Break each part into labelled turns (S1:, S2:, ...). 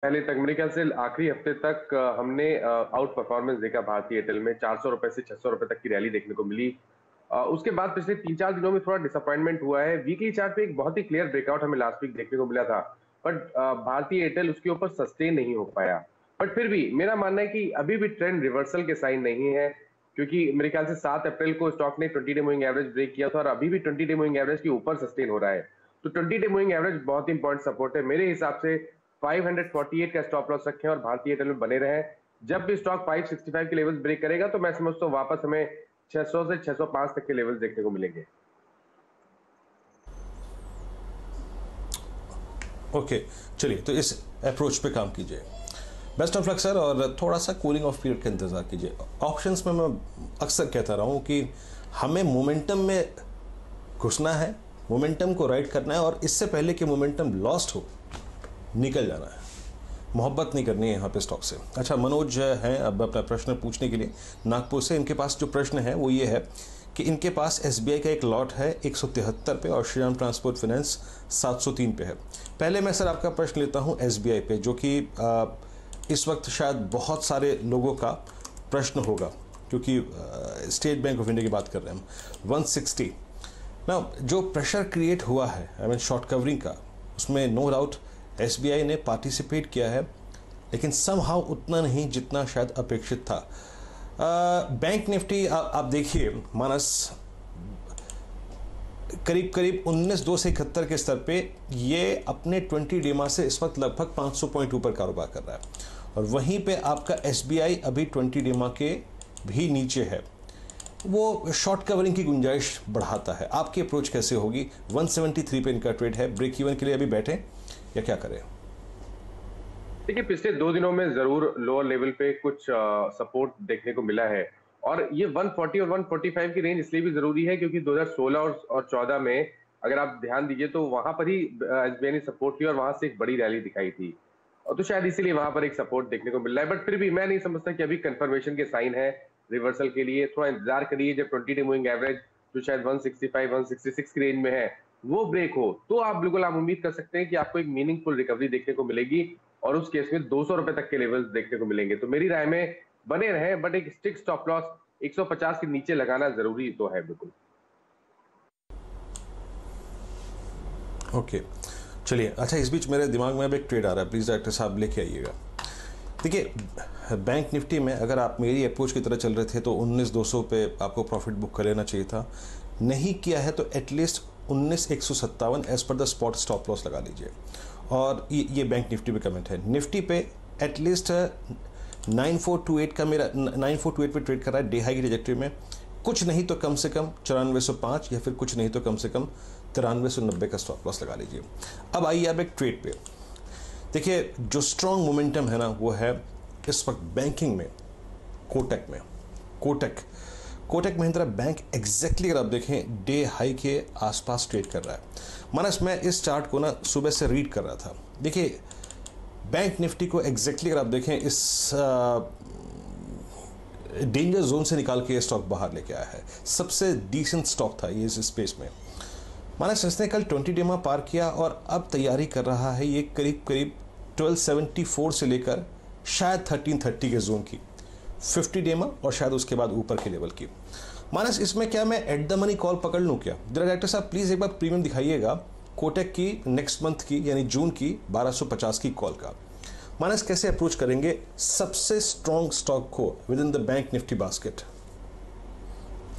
S1: पहले तक मेरे ख्याल से आखिरी हफ्ते तक हमने आउट परफॉर्मेंस देखा भारतीय एयरटेल में 400 रुपए से 600 रुपए तक की रैली देखने को मिली। उसके बाद पिछले 3-4 दिनों में थोड़ा डिसअपॉइंटमेंट हुआ है। वीकली चार्ट पे एक बहुत ही क्लियर ब्रेकआउट हमें लास्ट वीक देखने को मिला था, बट भारतीय एयरटेल उसके ऊपर सस्टेन नहीं हो पाया। बट फिर भी मेरा मानना है कि अभी भी ट्रेंड रिवर्सल के साइन नहीं है, क्योंकि मेरे ख्याल से 7 अप्रैल को स्टॉक ने 20 डे मूविंग एवरेज ब्रेक किया था और अभी भी 20 डे मूविंग एवरेज के ऊपर सस्टेन हो रहा है। तो 20 डे मूविंग एवरेज बहुत ही इंपॉर्टेंट सपोर्ट है मेरे हिसाब से। 548 का स्टॉप लॉस रखें और भारतीय एयरटेल में बने रहें। जब भी स्टॉक 565 के लेवल्स ब्रेक करेगा तो मैं समझता हूँ वापस हमें 600 से 605 तक के लेवल्स देखने को मिलेंगे।
S2: ओके, चलिए तो इस अप्रोच पे काम कीजिए। बेस्ट ऑफ लक सर, और थोड़ा सा कूलिंग ऑफ पीरियड का इंतजार कीजिए। ऑप्शंस में मैं अक्सर कहता रहा हूँ कि हमें मोमेंटम में घुसना है, मोमेंटम को राइड करना है, और इससे पहले कि मोमेंटम लॉस्ट हो निकल जाना है। मोहब्बत नहीं करनी है यहाँ पे स्टॉक से। अच्छा, मनोज हैं अब अपना प्रश्न पूछने के लिए नागपुर से। इनके पास जो प्रश्न है वो ये है कि इनके पास एसबीआई का एक लॉट है 173 पे और श्रीराम ट्रांसपोर्ट फाइनेंस 703 पे है। पहले मैं सर आपका प्रश्न लेता हूँ एसबीआई पे, जो कि इस वक्त शायद बहुत सारे लोगों का प्रश्न होगा, क्योंकि स्टेट बैंक ऑफ इंडिया की बात कर रहे हैं हम। 160 ना जो प्रेशर क्रिएट हुआ है, आई मीन शॉर्ट कवरिंग का, उसमें नो डाउट एसबीआई ने पार्टिसिपेट किया है, लेकिन समहाउ उतना नहीं जितना शायद अपेक्षित था। बैंक निफ्टी आप देखिए मानस, करीब करीब 19,271 के स्तर पे ये अपने 20 डेमा से इस वक्त लगभग 500 पॉइंट ऊपर कारोबार कर रहा है, और वहीं पे आपका एसबीआई अभी 20 डेमा के भी नीचे है। वो शॉर्ट कवरिंग की गुंजाइश बढ़ाता है। आपकी अप्रोच कैसे होगी? 173 पे इनका ट्रेड है, ब्रेक इवन के लिए अभी बैठे या क्या करें?
S1: देखिए, पिछले 2 दिनों में जरूर लोअर लेवल पे कुछ सपोर्ट देखने को मिला है, और ये 140 और 145 की रेंज इसलिए भी जरूरी है क्योंकि 2016 और 14 में अगर आप ध्यान दीजिए तो वहां पर ही एसबीआई ने सपोर्ट लिया और वहां से एक बड़ी रैली दिखाई थी, और तो शायद इसीलिए वहां पर एक सपोर्ट देखने को मिल रहा है। बट फिर भी मैं नहीं समझता कि अभी कंफर्मेशन के साइन है रिवर्सल के लिए। थोड़ा इंतजार करिए, जब 20 डे मूविंग एवरेज जो शायद 165 166 की रेंज में है वो ब्रेक हो, तो आप बिल्कुल आप उम्मीद कर सकते हैं कि आपको एक मीनिंगफुल रिकवरी देखने को मिलेगी, और उस केस में 200 रुपए तक के लेवल्स देखने को मिलेंगे। तो मेरी राय में बने रहें, बट एक स्टिक स्टॉप लॉस 150 के नीचे लगाना जरूरी तो है बिल्कुल।
S2: ओके, चलिए। अच्छा, इस बीच मेरे दिमाग में अब एक ट्रेड आ रहा है, प्लीज़ डायरेक्टर साहब लेके आइएगा। देखिए, बैंक निफ्टी में अगर आप मेरी अप्रोच की तरह चल रहे थे तो 19,200 पे आपको प्रॉफिट बुक कर लेना चाहिए था। नहीं किया है तो at least 19,157 as per the spot stop loss लगा लीजिए। और ये बैंक निफ्टी पे कमेंट है। निफ्टी पे एटलीस्ट 9428 का मेरा 9428 पे ट्रेड कर रहा है डे हाई की ट्रैजेक्टरी में। कुछ नहीं तो कम से कम 9405, या फिर कुछ नहीं तो कम से कम 9390 का स्टॉप लॉस लगा लीजिए। अब आइए आप एक ट्रेड पे। देखिए, जो स्ट्रॉन्ग मोमेंटम है ना वो है इस वक्त बैंकिंग में, कोटक में। कोटक महिंद्रा बैंक एग्जैक्टली अगर आप देखें डे हाई के आसपास ट्रेड कर रहा है। मानस, मैं इस चार्ट को ना सुबह से रीड कर रहा था। देखिए, बैंक निफ्टी को एग्जैक्टली अगर आप देखें इस डेंजर जोन से निकाल के ये स्टॉक बाहर लेके आया है। सबसे डिसेंट स्टॉक था ये इस स्पेस में। मानस, इसने कल 20 डेमा पार किया और अब तैयारी कर रहा है ये करीब करीब 1274 से लेकर शायद 1330 के जोन की 50 डेमा, और शायद उसके बाद ऊपर के लेवल की। मानस, इसमें क्या मैं एट द मनी कॉल पकड़ लूँ क्या? डायरेक्टर साहब प्लीज़ एक बार प्रीमियम दिखाइएगा कोटक की नेक्स्ट मंथ की, यानी जून की 1250 की कॉल का। मानस, कैसे अप्रोच करेंगे सबसे स्ट्रॉन्ग स्टॉक को with in the bank Nifty basket?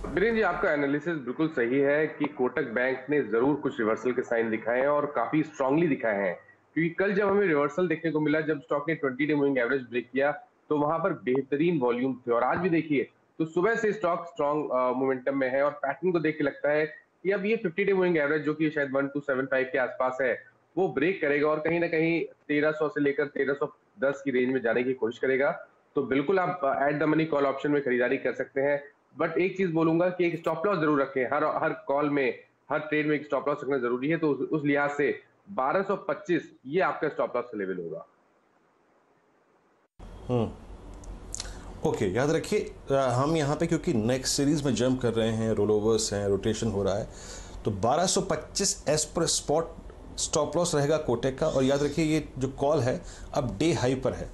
S1: Biren ji, आपका एनालिसिस बिल्कुल सही है कि कोटक बैंक ने जरूर कुछ रिवर्सल के साइन दिखाए हैं और काफी स्ट्रांगली दिखाए हैं, क्योंकि कल जब हमें रिवर्सल देखने को मिला, जब स्टॉक ने 20 डे मूविंग एवरेज ब्रेक किया, तो वहां पर बेहतरीन वॉल्यूम थे। और आज भी देखिए तो सुबह से स्टॉक स्ट्रॉन्ग मोमेंटम में है, और पैटर्न को देख के लगता है कि अब ये 50 डे मूविंग एवरेज जो कि शायद 1275 के आसपास है वो ब्रेक करेगा, और कहीं ना कहीं 1300 से लेकर 1310 की रेंज में जाने की कोशिश करेगा। तो बिल्कुल आप at the money call option में खरीदारी कर सकते हैं। बट एक चीज बोलूंगा कि एक स्टॉप लॉस जरूर रखें। हर हर कॉल में, हर ट्रेड में एक स्टॉप लॉस रखना जरूरी है। तो उस लिहाज से 1225 ये आपका स्टॉप लॉस लेवल होगा।
S2: ओके, याद रखिए हम यहाँ पे क्योंकि नेक्स्ट सीरीज में जंप कर रहे हैं, रोल ओवर्स हैं, रोटेशन हो रहा है, तो 1225 as per spot stop loss रहेगा कोटेक का। और याद रखिए ये जो कॉल है अब डे हाई पर है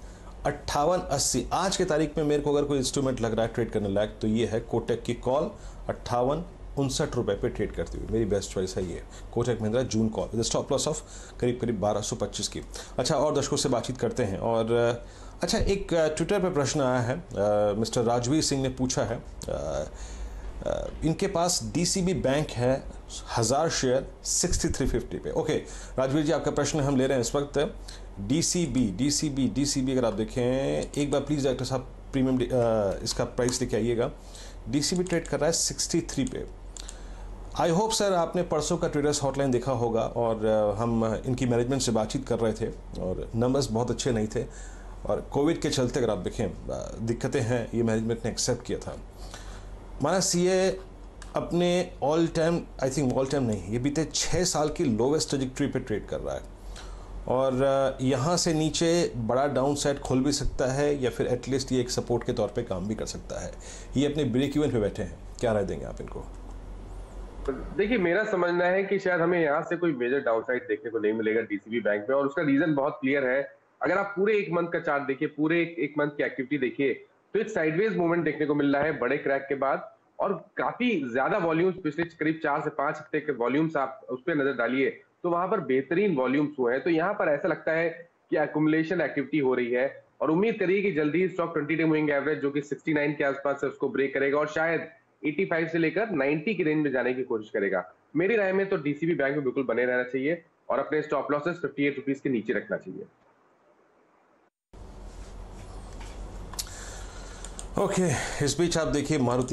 S2: 58.80। आज के तारीख में मेरे को अगर कोई इंस्ट्रूमेंट लग रहा है ट्रेड करने लायक तो ये है कोटेक की कॉल 58.59 रुपए पे ट्रेड करती हुई। मेरी बेस्ट चॉइस है ये Kotak Mahindra June call with stop loss of करीब करीब 1225 की। अच्छा, और दर्शकों से बातचीत करते हैं। और अच्छा, एक ट्विटर पे प्रश्न आया है, मिस्टर राजवीर सिंह ने पूछा है, इनके पास डीसीबी बैंक है 1000 शेयर 6350 पे। ओके राजवीर जी, आपका प्रश्न हम ले रहे हैं इस वक्त। डीसीबी अगर आप देखें एक बार प्लीज़ डायरेक्टर साहब प्रीमियम इसका प्राइस लेके आइएगा। डीसीबी ट्रेड कर रहा है 63 पे। आई होप सर आपने परसों का ट्रेडर्स हॉटलाइन देखा होगा और हम इनकी मैनेजमेंट से बातचीत कर रहे थे और नंबर्स बहुत अच्छे नहीं थे और कोविड के चलते अगर आप देखें दिक्कतें हैं, ये मैनेजमेंट ने एक्सेप्ट किया था। माना सीए अपने ऑल टाइम नहीं, ये बीते 6 साल की लोवेस्ट ट्रैजेक्टरी पे ट्रेड कर रहा है और यहाँ से नीचे बड़ा डाउन साइड खुल भी सकता है या फिर एटलीस्ट ये एक सपोर्ट के तौर पे काम भी कर सकता है। ये अपने ब्रेक इवन पे बैठे हैं, क्या राय देंगे आप इनको?
S1: देखिए, मेरा समझना है कि शायद हमें यहाँ से कोई मेजर डाउनसाइड देखने को नहीं मिलेगा डीसीबी बैंक में, और उसका रीजन बहुत क्लियर है। अगर आप पूरे एक मंथ का चार्ट देखिए, पूरे एक मंथ की एक्टिविटी देखिए, तो एक साइडवेज मूवमेंट देखने को मिल रहा है बड़े क्रैक के बाद, और काफी ज्यादा वॉल्यूम्स पिछले करीब 4 से 5 हफ्ते के वॉल्यूम्स आप उस पर नजर डालिए तो वहां पर बेहतरीन वॉल्यूम्स हुए हैं। तो यहाँ पर ऐसा लगता है कि एक्युमुलेशन एक्टिविटी हो रही है और उम्मीद करिए कि जल्दी ही स्टॉक 20 डे मूविंग एवरेज जो कि 69 के आसपास है उसको ब्रेक करेगा और शायद 85 से लेकर 90 की रेंज में जाने की कोशिश करेगा। मेरी राय में तो डीसीबी बैंक में बिल्कुल बने रहना चाहिए और अपने स्टॉप लॉसेस 58 रुपीज के नीचे रखना चाहिए।
S2: ओके, इस बीच आप देखिए मारुति